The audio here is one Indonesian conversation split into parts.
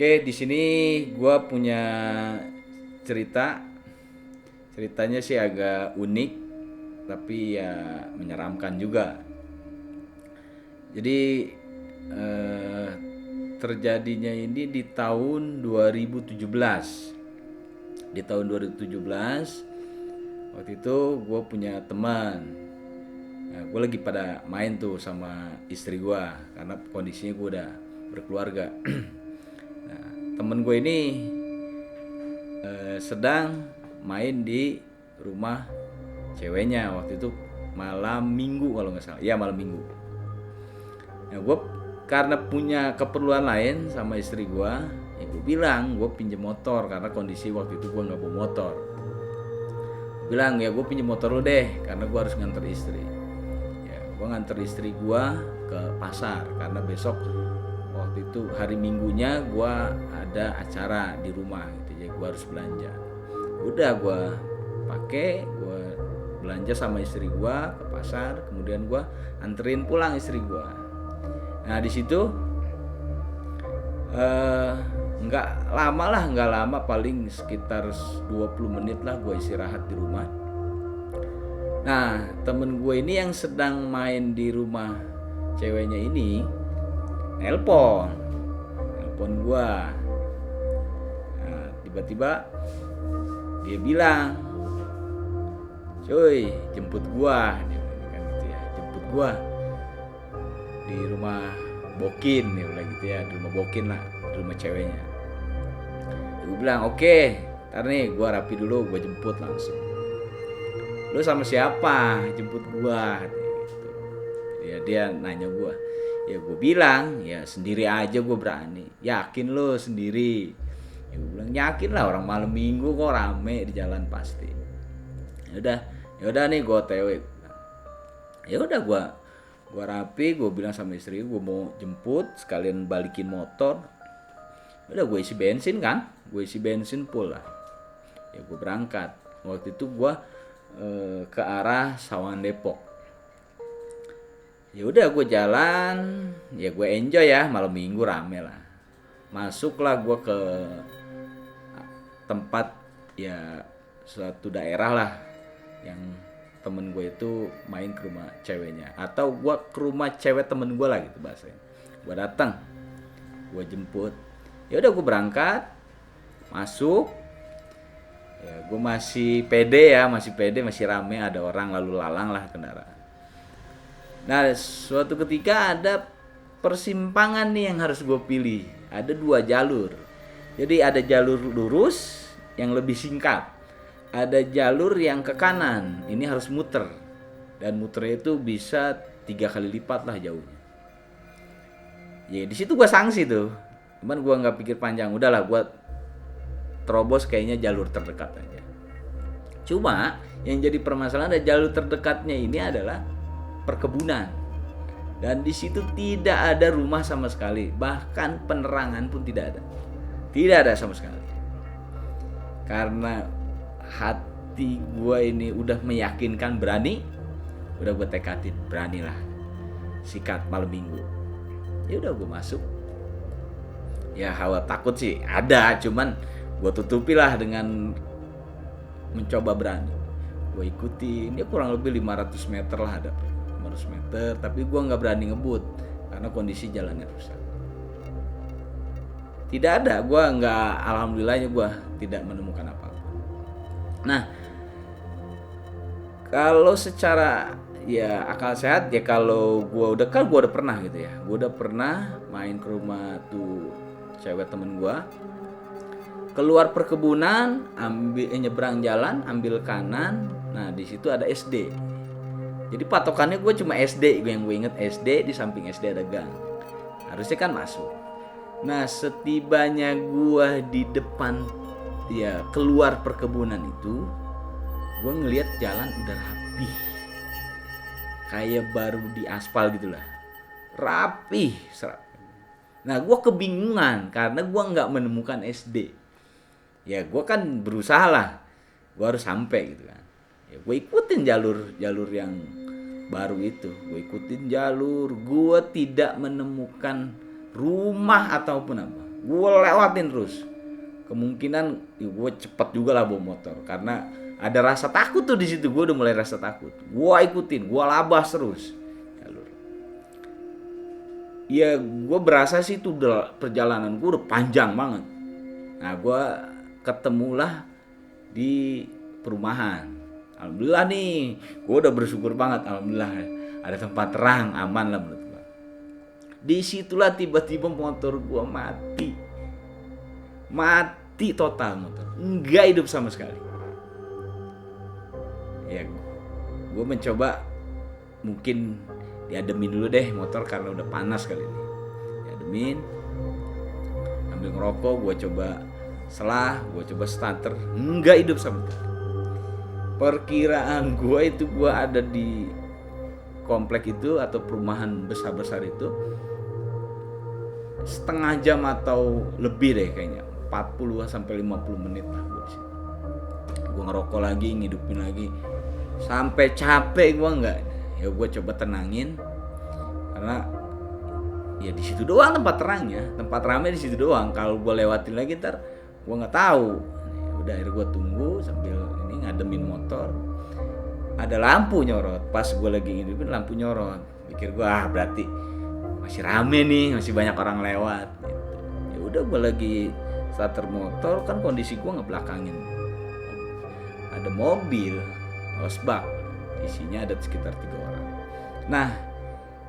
Oke, di sini gue punya cerita. Ceritanya sih agak unik, tapi ya menyeramkan juga. Jadi eh, terjadinya ini di tahun 2017. Di tahun 2017, waktu itu gue punya teman. Nah, gue lagi pada main tuh sama istri gue karena kondisinya gue udah berkeluarga. Nah, temen gue ini sedang main di rumah ceweknya waktu itu malam minggu kalau nggak salah, ya malam minggu. Nah, gue karena punya keperluan lain sama istri gue, ya gue bilang gue pinjem motor karena kondisi waktu itu gue nggak bawa motor. Gue bilang ya gue pinjem motor lo deh karena gue harus nganter istri. Ya gue nganter istri gue ke pasar karena besok waktu itu hari minggunya gue ada acara di rumah gitu, jadi gue harus belanja. Udah gue gue belanja sama istri gue ke pasar, kemudian gue anterin pulang istri gue. Nah di situ nggak nggak lama, paling sekitar 20 menit lah gue istirahat di rumah. Nah temen gue ini yang sedang main di rumah ceweknya ini nelpon gue. Nah, tiba-tiba dia bilang, cuy jemput gua, dia bilang kan gitu ya, jemput gua di rumah Bokin, dia bilang gitu ya, di rumah Bokin lah, di rumah ceweknya. Gue bilang oke, ntar nih gua rapi dulu, gua jemput langsung. Lu sama siapa jemput gua gitu. Ya dia nanya gua, ya gue bilang ya sendiri aja gue berani. Yakin lo sendiri? Ya gue bilang yakin lah, orang malam minggu kok rame di jalan pasti. Ya udah nih gue otw. Ya udah gue rapi, gue bilang sama istri gue mau jemput sekalian balikin motor. Udah gue isi bensin kan, gue isi bensin full lah. Ya gue berangkat. Waktu itu gue ke arah Sawangan Depok. Ya udah gue jalan, ya gue enjoy ya, malam minggu rame lah. Masuklah gue ke tempat, ya suatu daerah lah yang temen gue itu main ke rumah ceweknya, atau gue ke rumah cewek temen gue lah gitu bahasanya. Gue datang, gue jemput. Ya udah gue berangkat, masuk. Ya gue masih pede ya, masih rame, ada orang lalu lalang lah kendaraan. Nah suatu ketika ada persimpangan nih yang harus gue pilih. Ada 2 jalur. Jadi ada jalur lurus yang lebih singkat. Ada jalur yang ke kanan. Ini harus muter. Dan muternya itu bisa 3 kali lipat lah jauhnya. Ya di situ gue sanksi tuh. Cuman gue nggak pikir panjang. Udahlah gue terobos kayaknya jalur terdekat aja. Cuma yang jadi permasalahan ada jalur terdekatnya ini adalah perkebunan, dan di situ tidak ada rumah sama sekali, bahkan penerangan pun tidak ada sama sekali. Karena hati gue ini udah meyakinkan berani, udah gue tekadin beranilah, sikat malam minggu. Ya udah gue masuk. Ya hawa takut sih ada, cuman gue tutupilah dengan mencoba berani. Gue ikutin, dia kurang lebih 500 meter lah ada, 500 meter, tapi gue nggak berani ngebut karena kondisi jalannya rusak. Tidak ada, gue nggak, alhamdulillahnya gue tidak menemukan apa-apa. Nah kalau secara ya akal sehat ya, kalau gue udah pernah gitu ya, gue udah pernah main ke rumah tuh cewek temen gue, keluar perkebunan, nyebrang jalan, ambil kanan. Nah di situ ada SD. Jadi patokannya gue cuma SD, yang gue inget SD, di samping SD ada gang. Harusnya kan masuk. Nah setibanya gue di depan, ya keluar perkebunan itu, gue ngelihat jalan udah rapi, kayak baru di aspal gitulah, rapi, serap. Nah gue kebingungan karena gue nggak menemukan SD. Ya gue kan berusaha lah, gue harus sampai gitu kan. Ya gue ikutin jalur yang baru itu, gue ikutin jalur, gue tidak menemukan rumah ataupun apa. gue lewatin terus. Kemungkinan gue cepet juga lah bawa motor, karena ada rasa takut tuh di situ. Gue udah mulai rasa takut. Gue ikutin, gue labas terus jalur. Ya gue berasa sih tuh perjalanan gue udah panjang banget. Nah gue ketemulah di perumahan. Alhamdulillah nih, gue udah bersyukur banget. Alhamdulillah ada tempat terang, aman lah menurut gue. Disitulah tiba-tiba motor gue mati total, motor nggak hidup sama sekali. Ya gue mencoba mungkin diademin dulu deh motor karena udah panas kali ini. Diademin, ambil ngerokok, gue coba gue coba starter, nggak hidup sama sekali. Perkiraan gue itu gue ada di komplek itu atau perumahan besar-besar itu setengah jam atau lebih deh kayaknya, 40 sampai 50 menit lah gue di situ. Gue ngerokok lagi, ngidupin lagi sampai capek gue nggak. Ya gue coba tenangin karena ya di situ doang tempat terangnya, tempat ramai di situ doang. Kalau gue lewatin lagi ntar gue nggak tahu. Udah akhirnya gue tunggu sambil ini ngademin motor. Ada lampu nyorot, pas gue lagi ngidupin lampu nyorot. Pikir gue berarti masih rame nih, masih banyak orang lewat gitu. Ya udah gue lagi starter motor, kan kondisi gue ngebelakangin ada mobil Osbak, isinya ada sekitar 3 orang. Nah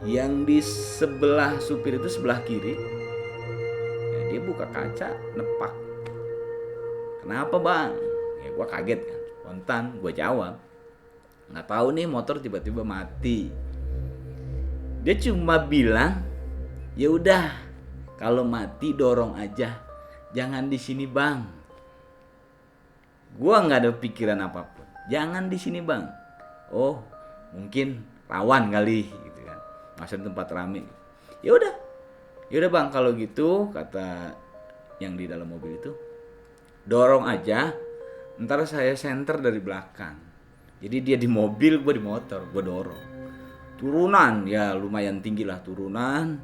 yang di sebelah supir itu sebelah kiri ya, dia buka kaca nepak. Kenapa bang? Ya gue kaget kan, spontan gue jawab, nggak tahu nih motor tiba-tiba mati. Dia cuma bilang, ya udah kalau mati dorong aja, jangan di sini bang. Gua nggak ada pikiran apapun, jangan di sini bang. Oh mungkin rawan kali gitu kan, masa tempat rame. Ya udah bang kalau gitu, kata yang di dalam mobil itu, dorong aja, ntar saya senter dari belakang. Jadi dia di mobil, gue di motor, gue dorong. Turunan ya lumayan tinggi lah turunan,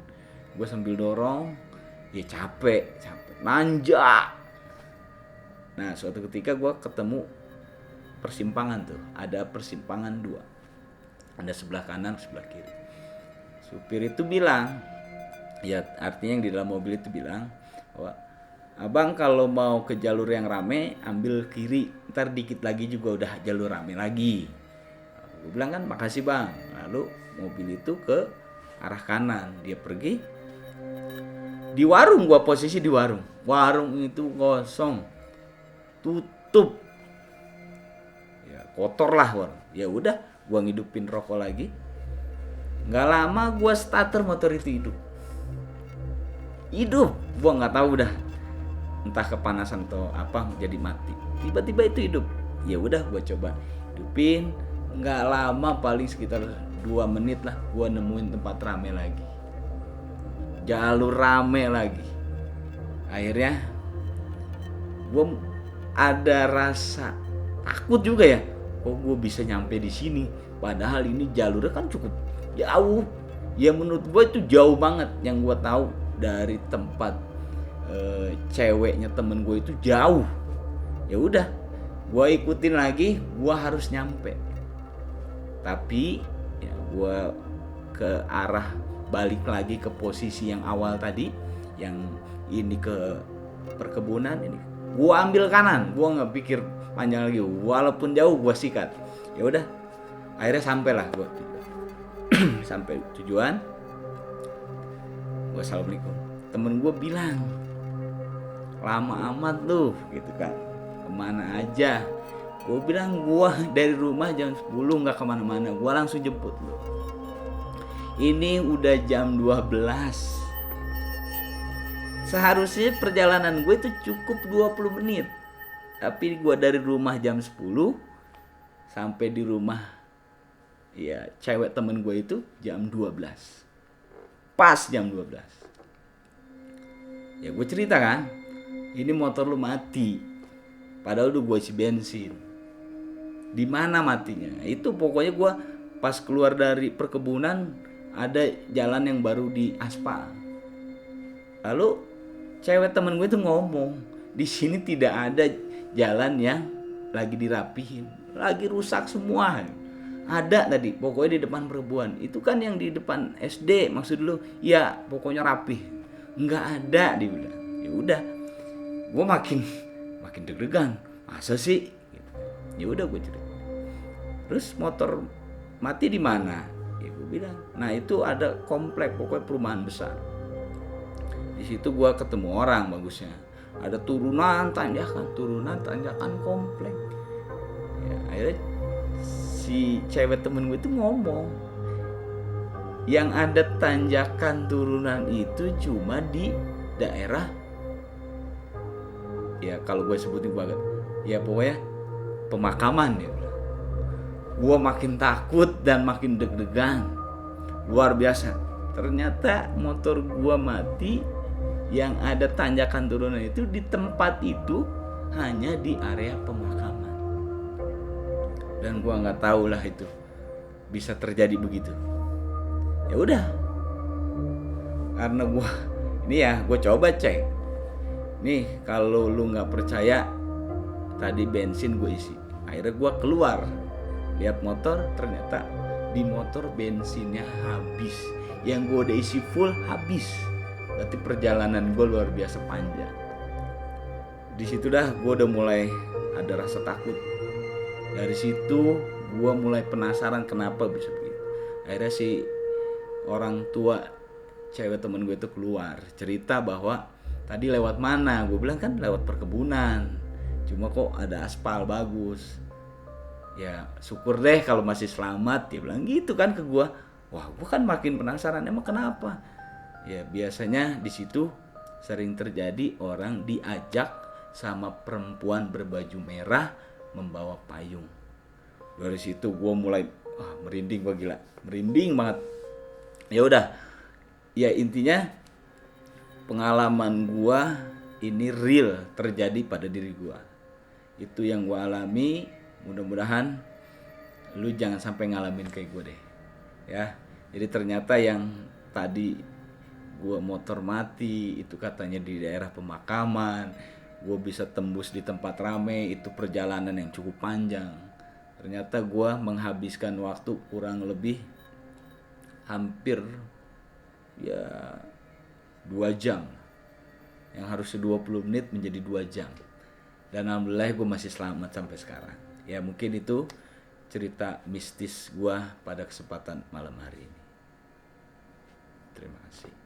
gue sambil dorong, ya capek nanjak. Nah suatu ketika gue ketemu persimpangan tuh, ada persimpangan 2, ada sebelah kanan sebelah kiri. Supir itu bilang, ya artinya yang di dalam mobil itu bilang bahwa abang kalau mau ke jalur yang rame ambil kiri, ntar dikit lagi juga udah jalur rame lagi. Gue bilang kan makasih bang. Lalu mobil itu ke arah kanan, dia pergi. Di warung, gua posisi di warung itu kosong, tutup, ya kotor lah warung. Ya udah, gua ngidupin rokok lagi. Nggak lama gua starter motor itu hidup. Gua nggak tahu udah entah kepanasan atau apa jadi mati. Tiba-tiba itu hidup. Ya udah, gua coba hidupin. Nggak lama, paling sekitar 2 menit lah, gue nemuin tempat rame lagi, jalur rame lagi. Akhirnya gue ada rasa takut juga ya, kok gue bisa nyampe di sini padahal ini jalurnya kan cukup jauh. Ya menurut gue itu jauh banget. Yang gue tahu dari tempat ceweknya temen gue itu jauh. Ya udah, gue ikutin lagi, gue harus nyampe. Tapi ya gue ke arah balik lagi ke posisi yang awal tadi, yang ini ke perkebunan ini. Gue ambil kanan, gue nggak pikir panjang lagi, walaupun jauh gue sikat. Ya udah, akhirnya sampailah gue sampai tujuan. Gue assalamualaikum. Temen gue bilang, lama amat lu gitu kan, kemana aja? Gue bilang gue dari rumah jam 10 gak kemana-mana, gue langsung jemput lu. Ini udah jam 12. Seharusnya perjalanan gue itu cukup 20 menit. Tapi gue dari rumah jam 10 sampai di rumah ya cewek temen gue itu jam 12. Pas jam 12. Ya gue cerita kan, ini motor lu mati, padahal udah gue isi bensin. Di mana matinya? Itu pokoknya gue pas keluar dari perkebunan ada jalan yang baru di aspal. Lalu cewek temen gue itu ngomong, di sini tidak ada jalan yang lagi dirapihin, lagi rusak semua. Ada tadi, pokoknya di depan perempuan. Itu kan yang di depan SD maksud lu? Ya, pokoknya rapih. Nggak ada, dia bilang. Ya udah, gue makin deg-degan. Masa sih? Ya udah gue cerita. Terus motor mati di mana? Ya gue bilang. Nah itu ada komplek, pokoknya perumahan besar. Di situ gue ketemu orang bagusnya. Ada turunan tanjakan komplek. Ya, akhirnya si cewek temen gue itu ngomong, yang ada tanjakan turunan itu cuma di daerah, ya kalau gue sebutin banget, ya pokoknya pemakaman ya. Gue makin takut dan makin deg-degan, luar biasa. Ternyata motor gue mati, yang ada tanjakan turunan itu di tempat itu hanya di area pemakaman. Dan gue nggak tahu lah itu bisa terjadi begitu. Ya udah, karena gue coba cek. Nih kalau lu nggak percaya, tadi bensin gue isi. Akhirnya gue keluar, lihat motor, ternyata di motor bensinnya habis. Yang gue udah isi full habis. Berarti perjalanan gue luar biasa panjang. Di situ dah gue udah mulai ada rasa takut. Dari situ gue mulai penasaran kenapa bisa begitu. Akhirnya si orang tua cewek temen gue itu keluar cerita bahwa tadi lewat mana. Gue bilang kan lewat perkebunan, cuma kok ada aspal bagus. Ya syukur deh kalau masih selamat, dia bilang gitu kan ke gue. Wah gue kan makin penasaran, emang kenapa. Ya biasanya di situ sering terjadi orang diajak sama perempuan berbaju merah membawa payung. Dari situ gue mulai merinding, gue gila, merinding banget. Ya udah, ya intinya pengalaman gue ini real terjadi pada diri gue. Itu yang gue alami. Mudah-mudahan lu jangan sampai ngalamin kayak gue deh. Ya, jadi ternyata yang tadi gue motor mati itu katanya di daerah pemakaman. Gue bisa tembus di tempat rame, itu perjalanan yang cukup panjang. Ternyata gue menghabiskan waktu kurang lebih hampir ya 2 jam. Yang harusnya 20 menit menjadi 2 jam. Dan alhamdulillah gue masih selamat sampai sekarang. Ya mungkin itu cerita mistis gue pada kesempatan malam hari ini. Terima kasih.